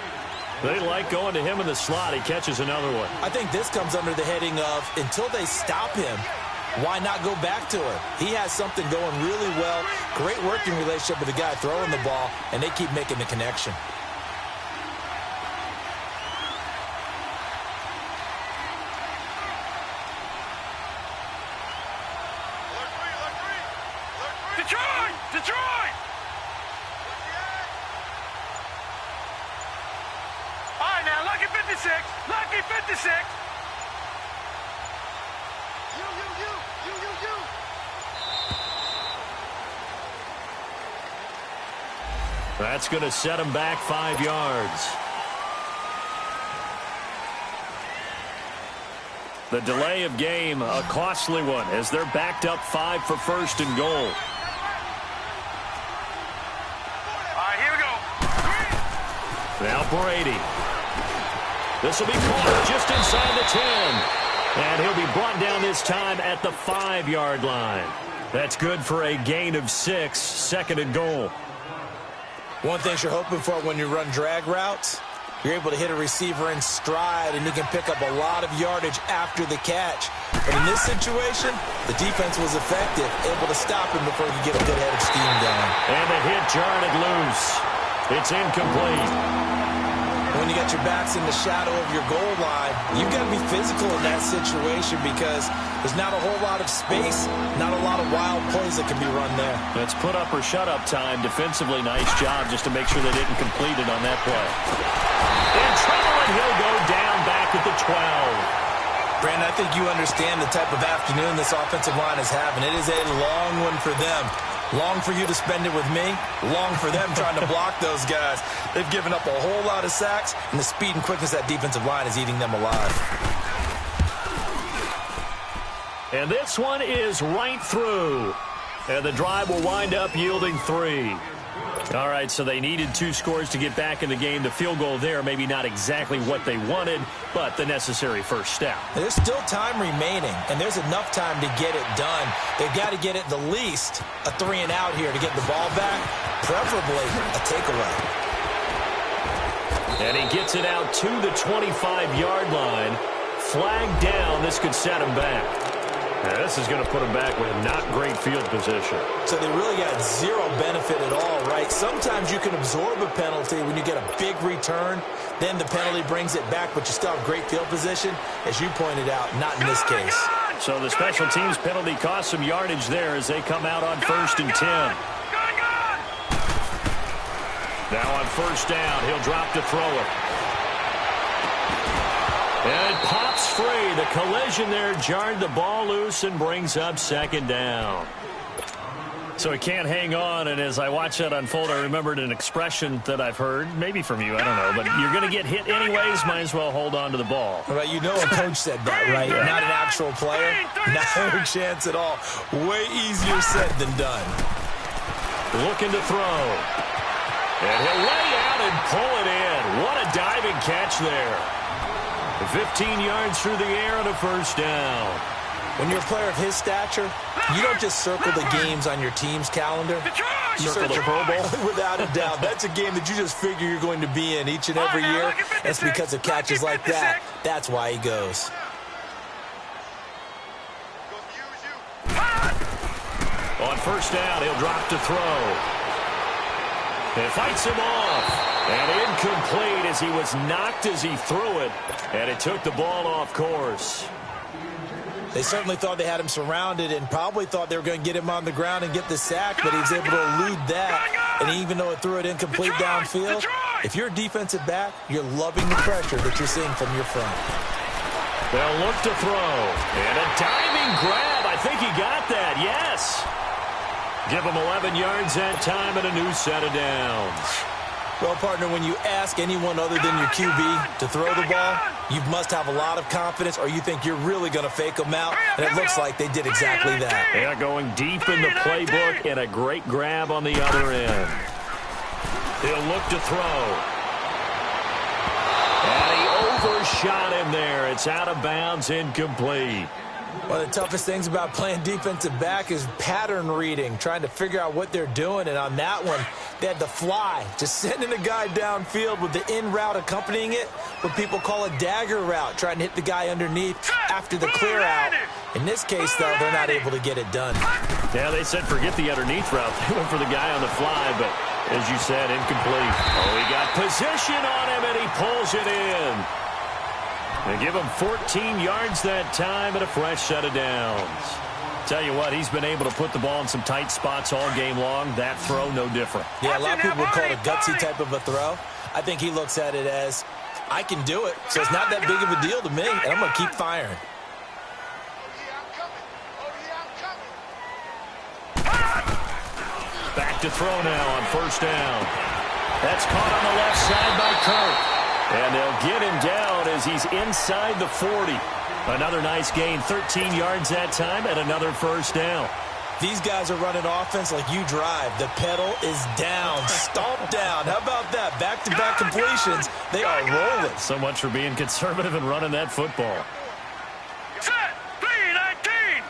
S1: They like going to him in the slot. He catches another one.
S2: I think this comes under the heading of until they stop him, why not go back to him? He has something going really well. Great working relationship with the guy throwing the ball, and they keep making the connection.
S3: Detroit! Detroit! All right, now, lucky 56. Lucky 56. You.
S1: That's going to set him back 5 yards. The delay of game, a costly one, as they're backed up 5 for 1st and goal.
S3: All right, here we go.
S1: Now Brady. This will be caught just inside the 10. And he'll be brought down this time at the 5-yard line. That's good for a gain of 6, 2nd and goal.
S2: One thing you're hoping for when you run drag routes, you're able to hit a receiver in stride, and he can pick up a lot of yardage after the catch. But in this situation, the defense was effective, able to stop him before he could get a good head of steam going.
S1: And the hit jarred it loose. It's incomplete.
S2: When you got your backs in the shadow of your goal line, you've got to be physical in that situation because there's not a whole lot of space, not a lot of wild plays that can be run there.
S1: That's put up or shut up time. Defensively, nice job just to make sure they didn't complete it on that play. In trouble, and he'll go down back at the 12.
S2: Brandon, I think you understand the type of afternoon this offensive line is having. It is a long one for them. Long for you to spend it with me. Long for them trying to block those guys. They've given up a whole lot of sacks, and the speed and quickness of that defensive line is eating them alive.
S1: And this one is right through. And the drive will wind up yielding 3. All right, so they needed 2 scores to get back in the game. The field goal there, maybe not exactly what they wanted, but the necessary first step.
S2: There's still time remaining, and there's enough time to get it done. They've got to get at the least a 3-and-out here to get the ball back, preferably a takeaway.
S1: And he gets it out to the 25-yard line. Flag down. This could set him back. Yeah, this is going to put him back with not great field position.
S2: So they really got zero benefit at all, right? Sometimes you can absorb a penalty when you get a big return. Then the penalty brings it back, but you still have great field position. As you pointed out, not in this case.
S1: So the special teams penalty cost some yardage there as they come out on 1st and 10. Now on 1st down, he'll drop to throw it. And it pops free. The collision there jarred the ball loose and brings up 2nd down. So he can't hang on, and as I watch that unfold, I remembered an expression that I've heard, maybe from you, I don't know, but you're going to get hit anyways, might as well hold on to the ball.
S2: Well, you know a coach said that, right? Yeah. Not an actual player. No chance at all. Way easier said than done.
S1: Looking to throw. And he'll lay out and pull it in. What a diving catch there. 15 yards through the air on a 1st down.
S2: When you're a player of his stature, you don't just circle the games on your team's calendar. You circle the Pro Bowl. Without a doubt. That's a game that you just figure you're going to be in each and every year. That's because of catches like that. That's why he goes.
S1: On 1st down, he'll drop to throw. It fights him off. And incomplete as he was knocked as he threw it. And it took the ball off course.
S2: They certainly thought they had him surrounded and probably thought they were going to get him on the ground and get the sack, but he was able to elude that. And even though it threw it incomplete downfield, if you're a defensive back, you're loving the pressure that you're seeing from your front.
S1: They'll look to throw. And a diving grab. I think he got that. Yes. Give him 11 yards that time and a new set of downs.
S2: Well, partner, when you ask anyone other than your QB to throw the ball, you must have a lot of confidence or you think you're really going to fake them out, and it looks like they did exactly that.
S1: Yeah, going deep in the playbook and a great grab on the other end. He'll look to throw. And he overshot him there. It's out of bounds, incomplete.
S2: One of the toughest things about playing defensive back is pattern reading, trying to figure out what they're doing. And on that one, they had the fly, just sending a guy downfield with the in route accompanying it, what people call a dagger route, trying to hit the guy underneath after the clear out. In this case, though, they're not able to get it done.
S1: Yeah, they said forget the underneath route. They went for the guy on the fly, but as you said, incomplete. Oh, he got position on him, and he pulls it in. They give him 14 yards that time and a fresh set of downs. Tell you what, he's been able to put the ball in some tight spots all game long. That throw, no different.
S2: Yeah, a lot of people would call it a gutsy type of a throw. I think he looks at it as, I can do it, so it's not that big of a deal to me, and I'm going to keep firing.
S1: Back to throw now on 1st down. That's caught on the left side by Kirk. And they'll get him down as he's inside the 40. Another nice gain, 13 yards that time, and another 1st down.
S2: These guys are running offense like you drive. The pedal is down, stomp down. How about that? Back-to-back completions. They are rolling.
S1: So much for being conservative and running that football.
S3: Set. 3-19.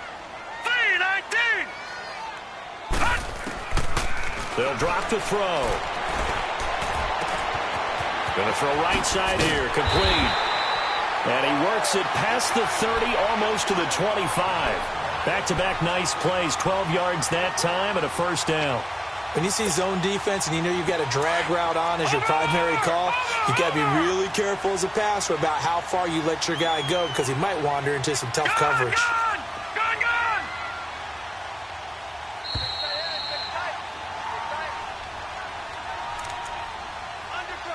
S3: 3-19.
S1: They'll drop to throw. Going to throw right side here, complete. And he works it past the 30, almost to the 25. Back-to-back nice plays, 12 yards that time and a 1st down.
S2: When you see zone defense and you know you've got a drag route on as your primary call, you've got to be really careful as a passer about how far you let your guy go because he might wander into some tough coverage.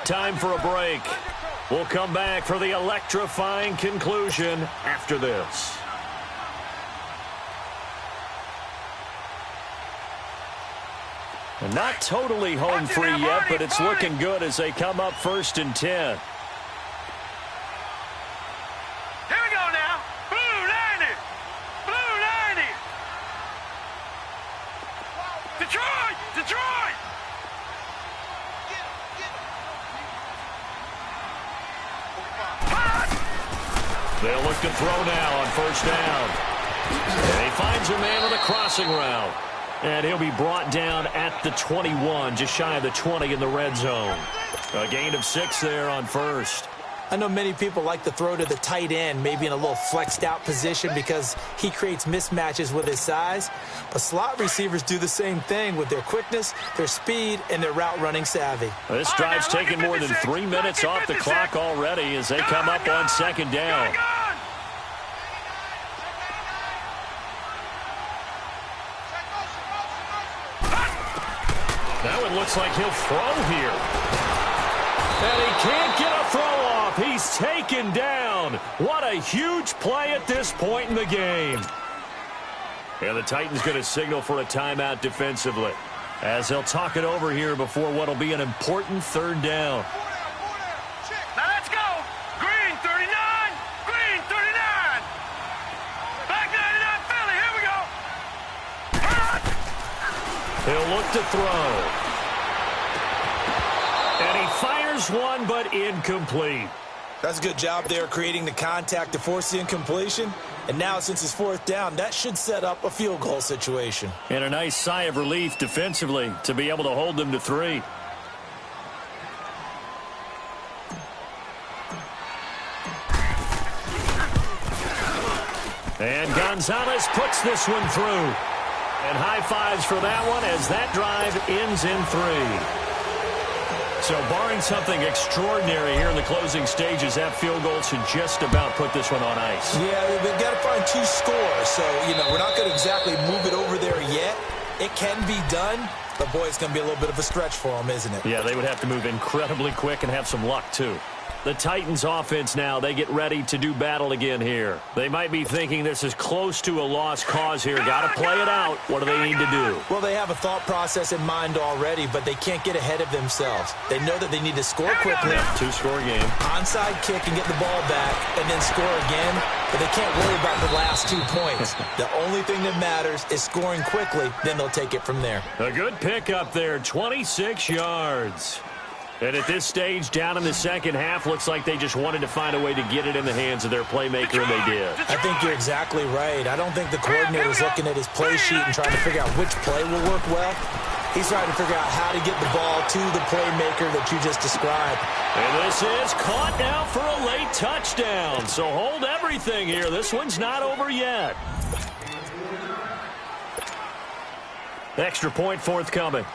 S1: Time for a break. We'll come back for the electrifying conclusion after this. And not totally home free yet, but it's looking good as they come up 1st and 10.
S3: Here we go now. Blue 90. Blue 90. Detroit. Detroit.
S1: They'll look to throw now on 1st down. And he finds a man on the crossing route. And he'll be brought down at the 21, just shy of the 20 in the red zone. A gain of 6 there on 1st.
S2: I know many people like to throw to the tight end, maybe in a little flexed out position because he creates mismatches with his size. But slot receivers do the same thing with their quickness, their speed, and their route running savvy.
S1: This drive's taken more than 3 minutes off the clock already as they come up on second down. Now it looks like he'll throw here. And he can't get a throw off. He's taken down. What a huge play at this point in the game. And the Titans going to signal for a timeout defensively as they'll talk it over here before what will be an important third down.
S3: Now let's go. Green 39. Green 39. Back 99 Philly. Here we go.
S1: He'll look to throw. And he fires one, but incomplete.
S2: That's a good job there creating the contact to force the incompletion. And now, since it's fourth down, that should set up a field goal situation.
S1: And a nice sigh of relief defensively to be able to hold them to 3. And Gonzalez puts this one through. And high fives for that one as that drive ends in 3. So barring something extraordinary here in the closing stages, that field goal should just about put this one on ice.
S2: Yeah, they've got to find 2 scores. So, we're not going to exactly move it over there yet. It can be done, but, boy, it's going to be a little bit of a stretch for them, isn't it?
S1: Yeah, they would have to move incredibly quick and have some luck, too. The Titans offense now, they get ready to do battle again here. They might be thinking this is close to a lost cause here. Got to play it out. What do they need to do?
S2: Well, they have a thought process in mind already, but they can't get ahead of themselves. They know that they need to score quickly.
S1: 2-score game.
S2: Onside kick and get the ball back and then score again, but they can't worry about the last 2 points. The only thing that matters is scoring quickly, then they'll take it from there.
S1: A good pick up there, 26 yards. And at this stage, down in the second half, looks like they just wanted to find a way to get it in the hands of their playmaker, and they did.
S2: I think you're exactly right. I don't think the coordinator's looking at his play sheet and trying to figure out which play will work well. He's trying to figure out how to get the ball to the playmaker that you just described.
S1: And this is caught now for a late touchdown. So hold everything here. This one's not over yet. Extra point forthcoming.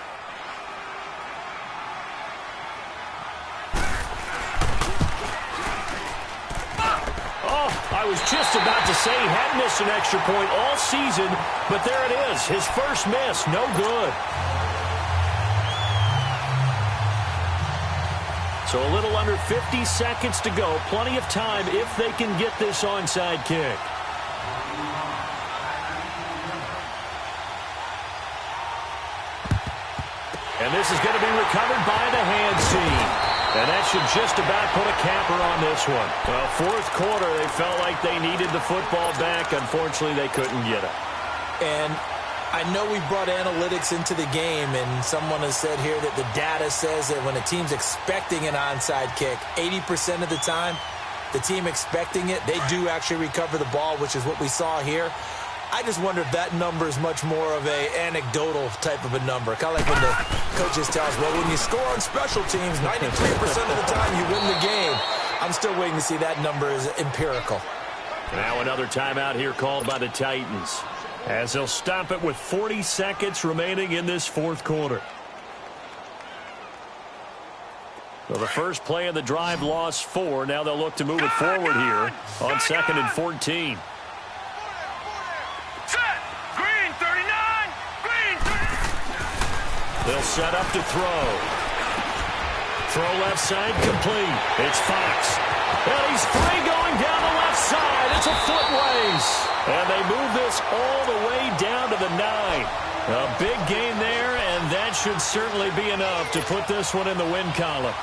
S1: I was just about to say he hadn't missed an extra point all season, but there it is. His first miss, no good. So a little under 50 seconds to go. Plenty of time if they can get this onside kick. And this is going to be recovered by the hand team. And that should just about put a capper on this one. Well, fourth quarter, they felt like they needed the football back. Unfortunately, they couldn't get it.
S2: And I know we brought analytics into the game, and someone has said here that the data says that when a team's expecting an onside kick, 80% of the time, the team expecting it, they do actually recover the ball, which is what we saw here. I just wonder if that number is much more of a anecdotal type of a number. Kind of like when the coaches tell us, well, when you score on special teams, 93% of the time you win the game. I'm still waiting to see that number is empirical.
S1: Now another timeout here called by the Titans, as they'll stop it with 40 seconds remaining in this fourth quarter. So the first play of the drive lost 4. Now they'll look to move it forward here on 2nd and 14. They'll set up to throw. Throw left side complete. It's Fox. And he's free going down the left side. It's a foot race. And they move this all the way down to the 9. A big gain there, and that should certainly be enough to put this one in the win column.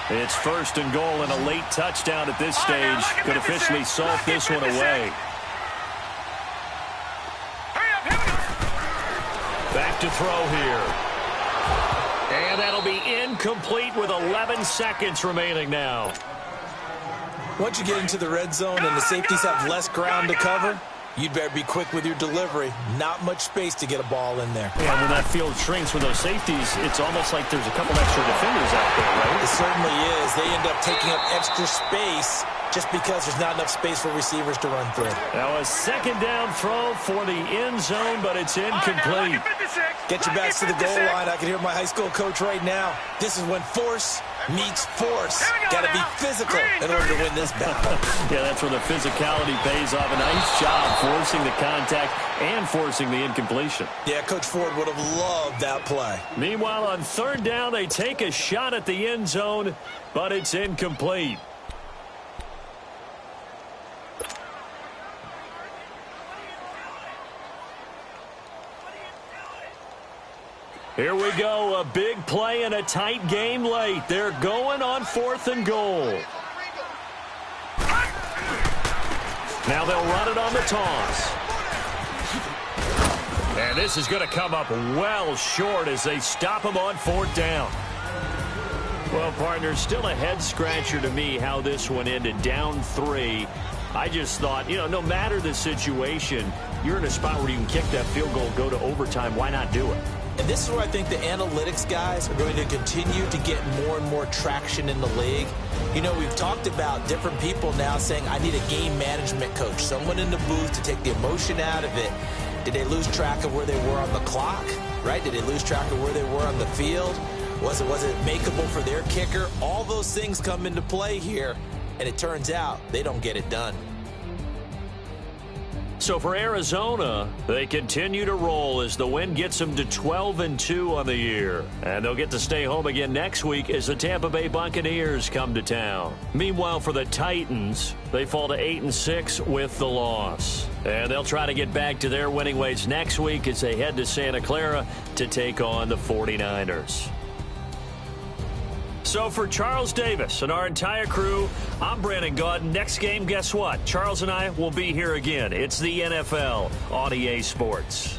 S1: It's 1st and goal, and a late touchdown at this stage could officially salt this one away. Back to throw here. And that'll be incomplete with 11 seconds remaining now.
S2: Once you get into the red zone and the safeties have less ground to cover, you'd better be quick with your delivery. Not much space to get a ball in there.
S1: Yeah, when that field shrinks with those safeties, it's almost like there's a couple extra defenders out there, right?
S2: It certainly is. They end up taking up extra space just because there's not enough space for receivers to run through.
S1: Now a second down throw for the end zone, but it's incomplete.
S2: Get your backs to the goal line. I can hear my high school coach right now. This is when force meets force. Got to be physical in order to win this battle.
S1: Yeah, that's where the physicality pays off. A nice job forcing the contact and forcing the incompletion.
S2: Yeah, Coach Ford would have loved that play.
S1: Meanwhile, on third down, they take a shot at the end zone, but it's incomplete. Here we go, a big play and a tight game late. They're going on 4th and goal. Now they'll run it on the toss. And this is going to come up well short as they stop him on 4th down. Well, partners, still a head-scratcher to me how this one ended, down 3. I just thought, no matter the situation, you're in a spot where you can kick that field goal, go to overtime. Why not do it?
S2: And this is where I think the analytics guys are going to continue to get more and more traction in the league. We've talked about different people now saying, I need a game management coach, someone in the booth to take the emotion out of it. Did they lose track of where they were on the clock, right? Did they lose track of where they were on the field? Was it makeable for their kicker? All those things come into play here, and it turns out they don't get it done.
S1: So for Arizona, they continue to roll as the win gets them to 12-2 on the year. And they'll get to stay home again next week as the Tampa Bay Buccaneers come to town. Meanwhile, for the Titans, they fall to 8-6 with the loss. And they'll try to get back to their winning ways next week as they head to Santa Clara to take on the 49ers. So for Charles Davis and our entire crew, I'm Brandon Gaudin. Next game, guess what? Charles and I will be here again. It's the NFL on EA Sports.